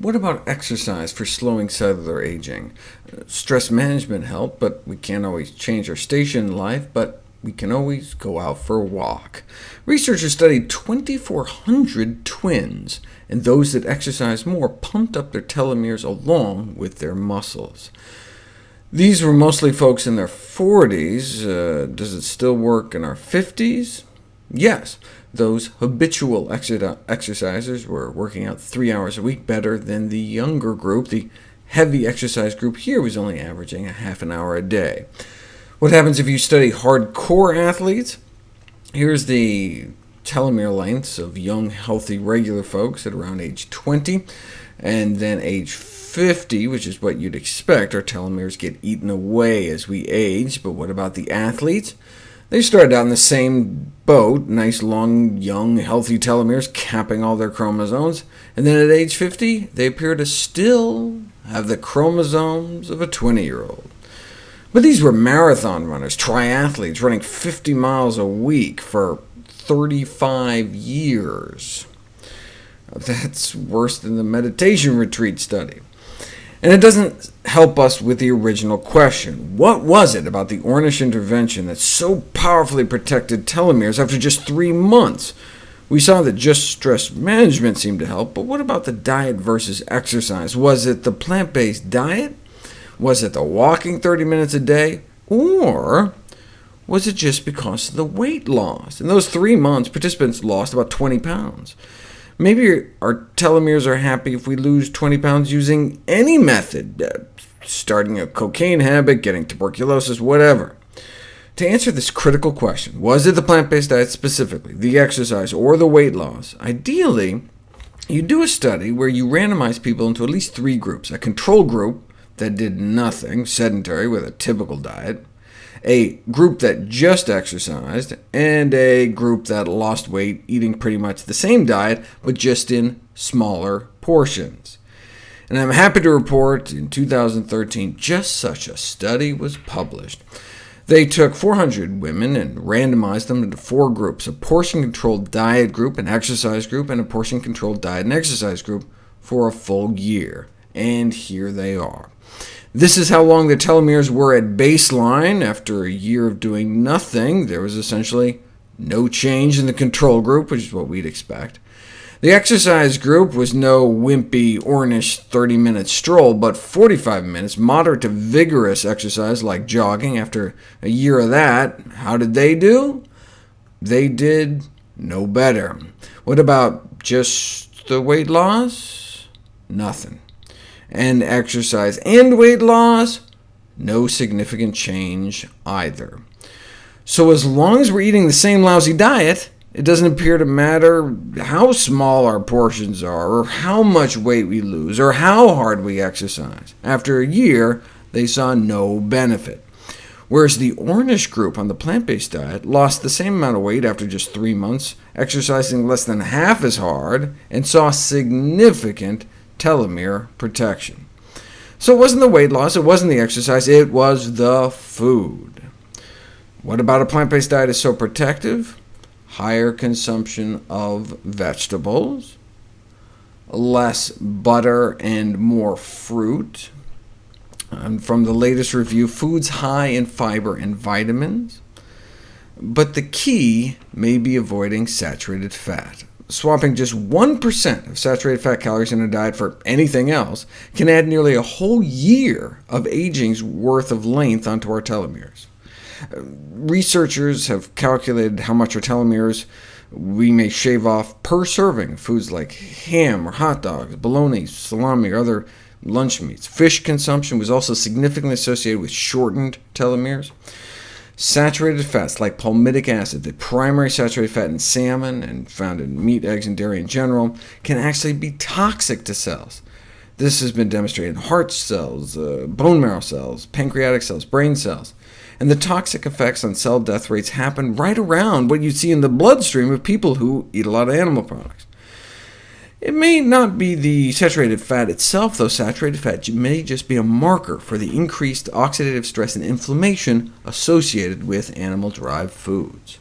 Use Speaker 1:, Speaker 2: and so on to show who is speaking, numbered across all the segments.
Speaker 1: What about exercise for slowing cellular aging? Stress management help, but we can't always change our station in life, but we can always go out for a walk. Researchers studied 2,400 twins, and those that exercised more pumped up their telomeres along with their muscles. These were mostly folks in their 40s. Does it still work in our 50s? Yes, those habitual exercisers were working out 3 hours a week better than the younger group. The heavy exercise group here was only averaging a half an hour a day. What happens if you study hardcore athletes? Here's the telomere lengths of young, healthy, regular folks at around age 20, and then age 50, which is what you'd expect. Our telomeres get eaten away as we age, but what about the athletes? They started out in the same boat, nice, long, young, healthy telomeres capping all their chromosomes, and then at age 50, they appear to still have the chromosomes of a 20-year-old. But these were marathon runners, triathletes, running 50 miles a week for 35 years. That's worse than the meditation retreat study. And it doesn't help us with the original question. What was it about the Ornish intervention that so powerfully protected telomeres after just 3 months? We saw that just stress management seemed to help, but what about the diet versus exercise? Was it the plant-based diet? Was it the walking 30 minutes a day? Or was it just because of the weight loss? In those 3 months, participants lost about 20 pounds. Maybe our telomeres are happy if we lose 20 pounds using any method, starting a cocaine habit, getting tuberculosis, whatever. To answer this critical question, was it the plant-based diet specifically, the exercise, or the weight loss? Ideally, you do a study where you randomize people into at least 3 groups: a control group that did nothing, sedentary with a typical diet, a group that just exercised, and a group that lost weight eating pretty much the same diet, but just in smaller portions. And I'm happy to report in 2013, just such a study was published. They took 400 women and randomized them into 4 groups: a portion-controlled diet group, an exercise group, and a portion-controlled diet and exercise group for a full year. And here they are. This is how long the telomeres were at baseline. After a year of doing nothing, there was essentially no change in the control group, which is what we'd expect. The exercise group was no wimpy, Ornish 30-minute stroll, but 45 minutes, moderate to vigorous exercise like jogging. After a year of that, how did they do? They did no better. What about just the weight loss? Nothing. And exercise and weight loss, no significant change either. So as long as we're eating the same lousy diet, it doesn't appear to matter how small our portions are, or how much weight we lose, or how hard we exercise. After a year, they saw no benefit. Whereas the Ornish group on the plant-based diet lost the same amount of weight after just 3 months, exercising less than half as hard, and saw significant telomere protection. So it wasn't the weight loss, it wasn't the exercise, it was the food. What about a plant-based diet is so protective? Higher consumption of vegetables, less butter and more fruit. And from the latest review, foods high in fiber and vitamins. But the key may be avoiding saturated fat. Swapping just 1% of saturated fat calories in a diet for anything else can add nearly a whole year of aging's worth of length onto our telomeres. Researchers have calculated how much our telomeres we may shave off per serving of foods like ham or hot dogs, bologna, salami, or other lunch meats. Fish consumption was also significantly associated with shortened telomeres. Saturated fats like palmitic acid, the primary saturated fat in salmon and found in meat, eggs, and dairy in general, can actually be toxic to cells. This has been demonstrated in heart cells, bone marrow cells, pancreatic cells, brain cells. And the toxic effects on cell death rates happen right around what you see in the bloodstream of people who eat a lot of animal products. It may not be the saturated fat itself, though saturated fat may just be a marker for the increased oxidative stress and inflammation associated with animal-derived foods.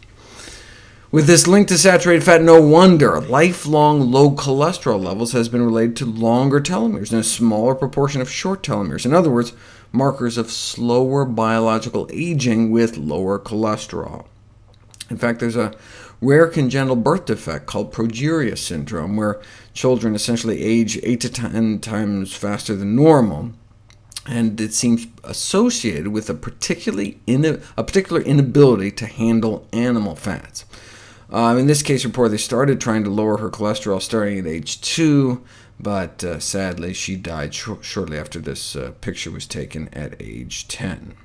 Speaker 1: With this link to saturated fat, no wonder lifelong low cholesterol levels has been related to longer telomeres and a smaller proportion of short telomeres. In other words, markers of slower biological aging with lower cholesterol. In fact, there's a rare congenital birth defect called progeria syndrome, where children essentially age 8 to 10 times faster than normal, and it seems associated with a particular inability to handle animal fats. In this case report, they started trying to lower her cholesterol starting at age 2, but sadly she died shortly after this picture was taken at age 10.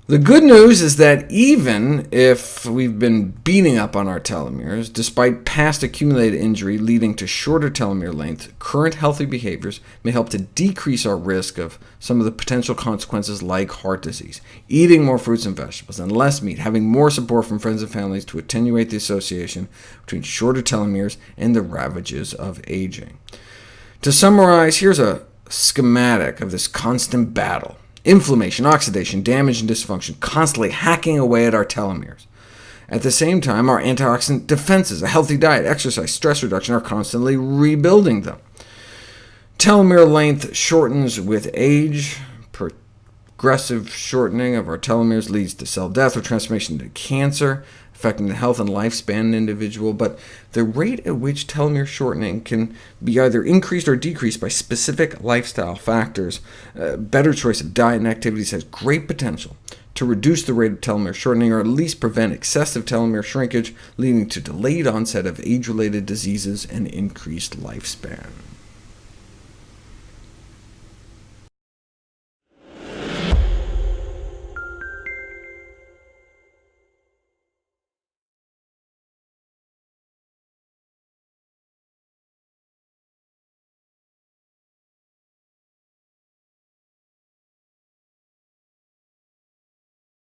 Speaker 1: The good news is that even if we've been beating up on our telomeres, despite past accumulated injury leading to shorter telomere length, current healthy behaviors may help to decrease our risk of some of the potential consequences like heart disease. Eating more fruits and vegetables and less meat, having more support from friends and families to attenuate the association between shorter telomeres and the ravages of aging. To summarize, here's a schematic of this constant battle. Inflammation, oxidation, damage, and dysfunction, constantly hacking away at our telomeres. At the same time, our antioxidant defenses, a healthy diet, exercise, stress reduction are constantly rebuilding them. Telomere length shortens with age. Progressive shortening of our telomeres leads to cell death or transformation into cancer, affecting the health and lifespan of an individual, but the rate at which telomere shortening can be either increased or decreased by specific lifestyle factors. Better choice of diet and activities has great potential to reduce the rate of telomere shortening, or at least prevent excessive telomere shrinkage, leading to delayed onset of age-related diseases and increased lifespan.